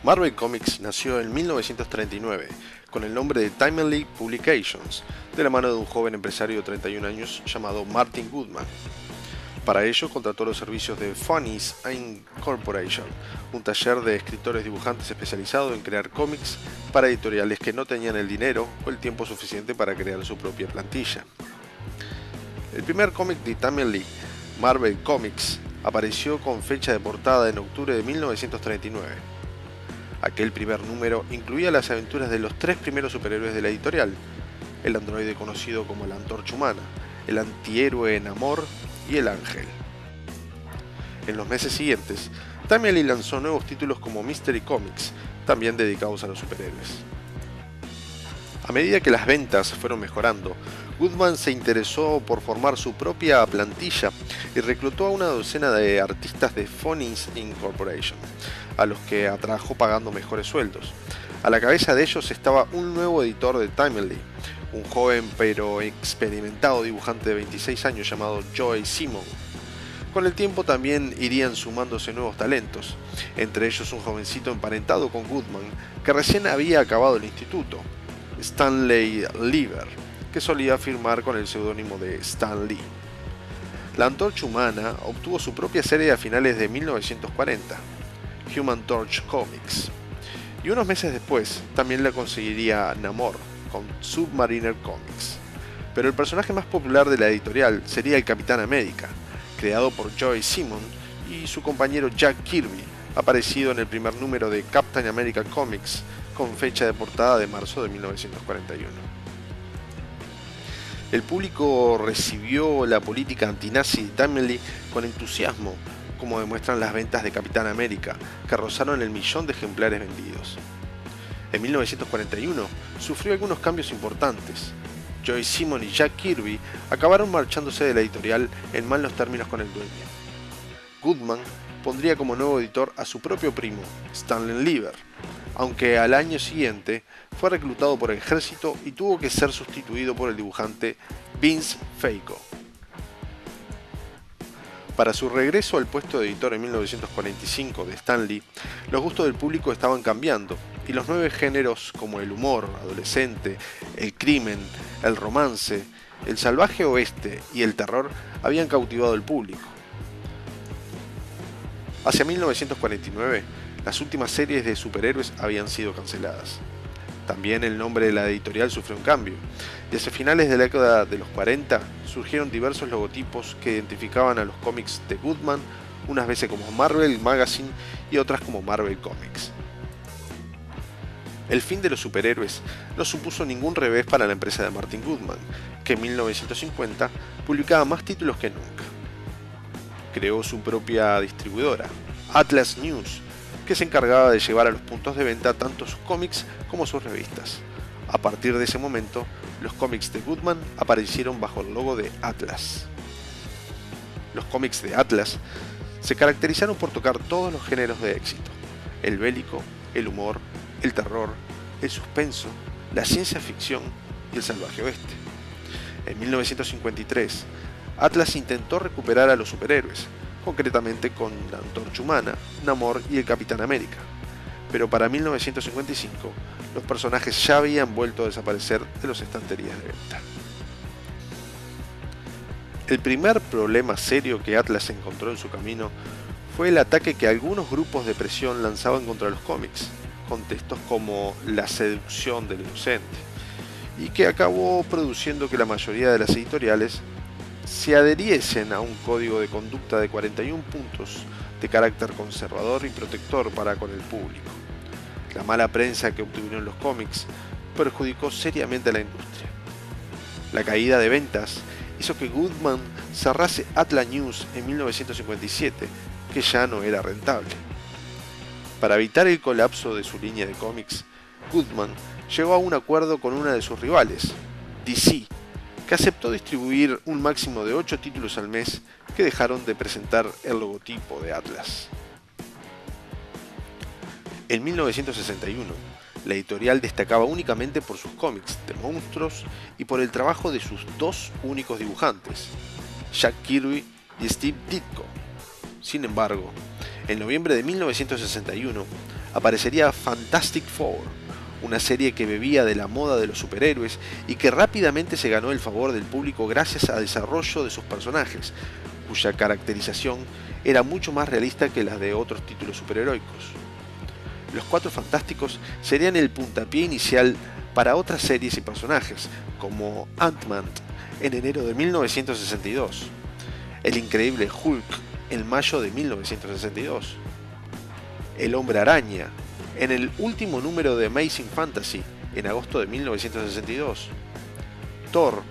Marvel Comics nació en 1939 con el nombre de Timely Publications, de la mano de un joven empresario de 31 años llamado Martin Goodman. Para ello contrató los servicios de Funnies Inc. Corporation, un taller de escritores dibujantes especializado en crear cómics para editoriales que no tenían el dinero o el tiempo suficiente para crear su propia plantilla. El primer cómic de Timely, Marvel Comics, apareció con fecha de portada en octubre de 1939. Aquel primer número incluía las aventuras de los tres primeros superhéroes de la editorial: el androide conocido como la Antorcha Humana, el antihéroe Namor y el Ángel. En los meses siguientes, Timely lanzó nuevos títulos como Mystery Comics, también dedicados a los superhéroes. A medida que las ventas fueron mejorando, Goodman se interesó por formar su propia plantilla y reclutó a una docena de artistas de Funnies Inc. Corporation, a los que atrajo pagando mejores sueldos. A la cabeza de ellos estaba un nuevo editor de Timely, un joven pero experimentado dibujante de 26 años llamado Joey Simon. Con el tiempo también irían sumándose nuevos talentos, entre ellos un jovencito emparentado con Goodman que recién había acabado el instituto, Stanley Lieber, que solía firmar con el seudónimo de Stan Lee. La Antorcha Humana obtuvo su propia serie a finales de 1940, Human Torch Comics, y unos meses después también la conseguiría Namor con Submariner Comics. Pero el personaje más popular de la editorial sería el Capitán América, creado por Joey Simon y su compañero Jack Kirby, aparecido en el primer número de Captain America Comics con fecha de portada de marzo de 1941. El público recibió la política antinazi de Timely con entusiasmo, como demuestran las ventas de Capitán América, que rozaron el 1.000.000 de ejemplares vendidos. En 1941 sufrió algunos cambios importantes. Joey Simon y Jack Kirby acabaron marchándose de la editorial en malos términos con el dueño. Goodman pondría como nuevo editor a su propio primo, Stanley Lieber, aunque al año siguiente fue reclutado por el ejército y tuvo que ser sustituido por el dibujante Vince Feico. Para su regreso al puesto de editor en 1945 de Stan Lee, los gustos del público estaban cambiando y los nuevos géneros como el humor adolescente, el crimen, el romance, el salvaje oeste y el terror habían cautivado al público. Hacia 1949, las últimas series de superhéroes habían sido canceladas. También el nombre de la editorial sufrió un cambio, y hacia finales de la década de los 40 surgieron diversos logotipos que identificaban a los cómics de Goodman, unas veces como Marvel Magazine y otras como Marvel Comics. El fin de los superhéroes no supuso ningún revés para la empresa de Martin Goodman, que en 1950 publicaba más títulos que nunca. Creó su propia distribuidora, Atlas News, que se encargaba de llevar a los puntos de venta tanto sus cómics como sus revistas. A partir de ese momento, los cómics de Goodman aparecieron bajo el logo de Atlas. Los cómics de Atlas se caracterizaron por tocar todos los géneros de éxito: el bélico, el humor, el terror, el suspenso, la ciencia ficción y el salvaje oeste. En 1953, Atlas intentó recuperar a los superhéroes, concretamente con la Antorcha Humana, Namor y el Capitán América. Pero para 1955, los personajes ya habían vuelto a desaparecer de las estanterías de venta. El primer problema serio que Atlas encontró en su camino fue el ataque que algunos grupos de presión lanzaban contra los cómics, con textos como la seducción del inocente, y que acabó produciendo que la mayoría de las editoriales se adheriesen a un código de conducta de 41 puntos de carácter conservador y protector para con el público. La mala prensa que obtuvieron los cómics perjudicó seriamente a la industria. La caída de ventas hizo que Goodman cerrase Atlas News en 1957, que ya no era rentable. Para evitar el colapso de su línea de cómics, Goodman llegó a un acuerdo con una de sus rivales, DC, que aceptó distribuir un máximo de 8 títulos al mes que dejaron de presentar el logotipo de Atlas. En 1961, la editorial destacaba únicamente por sus cómics de monstruos y por el trabajo de sus dos únicos dibujantes, Jack Kirby y Steve Ditko. Sin embargo, en noviembre de 1961, aparecería Fantastic Four, una serie que bebía de la moda de los superhéroes y que rápidamente se ganó el favor del público gracias al desarrollo de sus personajes, cuya caracterización era mucho más realista que las de otros títulos superheroicos. Los Cuatro Fantásticos serían el puntapié inicial para otras series y personajes, como Ant-Man en enero de 1962, El Increíble Hulk en mayo de 1962, El Hombre Araña en el último número de Amazing Fantasy en agosto de 1962, Thor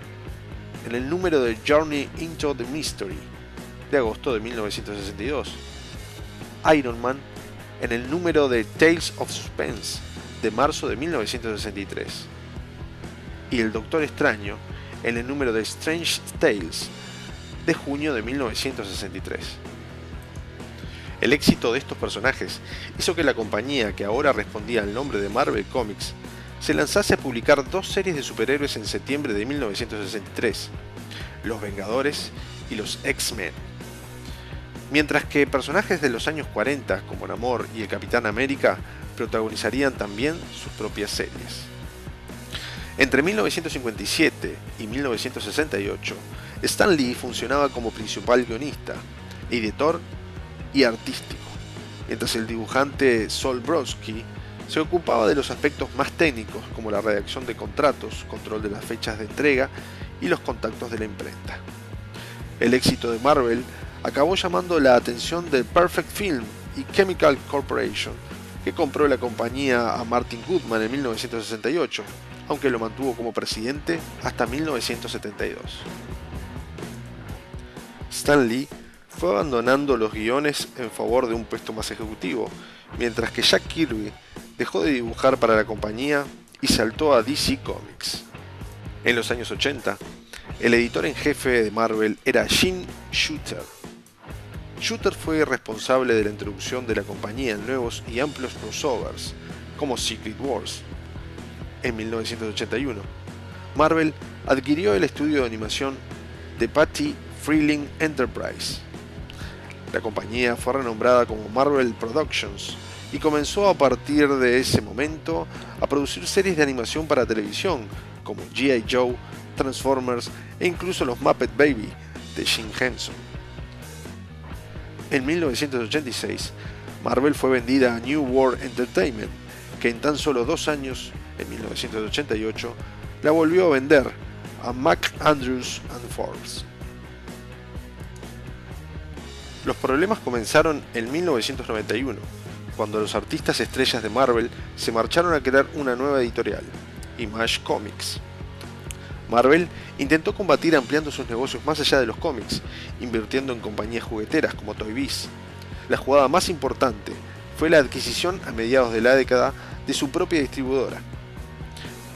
en el número de Journey into the Mystery de agosto de 1962, Iron Man en el número de Tales of Suspense de marzo de 1963 y el Doctor Extraño en el número de Strange Tales de junio de 1963. El éxito de estos personajes hizo que la compañía, que ahora respondía al nombre de Marvel Comics, se lanzase a publicar dos series de superhéroes en septiembre de 1963, Los Vengadores y los X-Men. Mientras que personajes de los años 40 como Namor y el Capitán América protagonizarían también sus propias series. Entre 1957 y 1968, Stan Lee funcionaba como principal guionista, editor y artístico, mientras el dibujante Sol Brodsky se ocupaba de los aspectos más técnicos como la redacción de contratos, control de las fechas de entrega y los contactos de la imprenta. El éxito de Marvel acabó llamando la atención de Perfect Film y Chemical Corporation, que compró la compañía a Martin Goodman en 1968, aunque lo mantuvo como presidente hasta 1972. Stan Lee fue abandonando los guiones en favor de un puesto más ejecutivo, mientras que Jack Kirby dejó de dibujar para la compañía y saltó a DC Comics. En los años 80, el editor en jefe de Marvel era Jim Shooter. Shooter fue responsable de la introducción de la compañía en nuevos y amplios crossovers, como Secret Wars. En 1981, Marvel adquirió el estudio de animación de Patty Freeling Enterprise. La compañía fue renombrada como Marvel Productions y comenzó a partir de ese momento a producir series de animación para televisión como G.I. Joe, Transformers e incluso los Muppet Baby de Jim Henson. En 1986, Marvel fue vendida a New World Entertainment, que en tan solo 2 años, en 1988, la volvió a vender a McAndrews & Forbes. Los problemas comenzaron en 1991, cuando los artistas estrellas de Marvel se marcharon a crear una nueva editorial, Image Comics. Marvel intentó combatir ampliando sus negocios más allá de los cómics, invirtiendo en compañías jugueteras como Toy Biz. La jugada más importante fue la adquisición a mediados de la década de su propia distribuidora.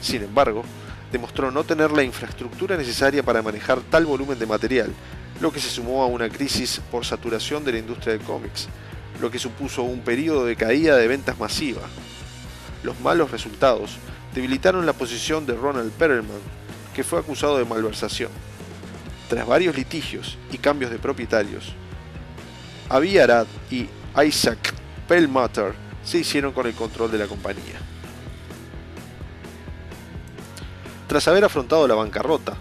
Sin embargo, demostró no tener la infraestructura necesaria para manejar tal volumen de material, lo que se sumó a una crisis por saturación de la industria de cómics, lo que supuso un periodo de caída de ventas masiva. Los malos resultados debilitaron la posición de Ronald Perelman, que fue acusado de malversación. Tras varios litigios y cambios de propietarios, Avi Arad y Isaac Perlmutter se hicieron con el control de la compañía. Tras haber afrontado la bancarrota,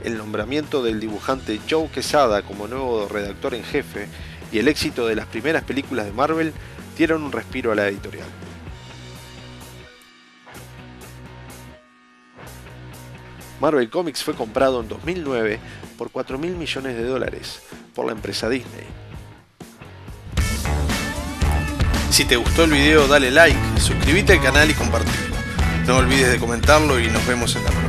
el nombramiento del dibujante Joe Quesada como nuevo redactor en jefe y el éxito de las primeras películas de Marvel dieron un respiro a la editorial. Marvel Comics fue comprado en 2009 por $4.000 millones por la empresa Disney. Si te gustó el video, dale like, suscríbete al canal y compartirlo. No olvides de comentarlo y nos vemos en la próxima.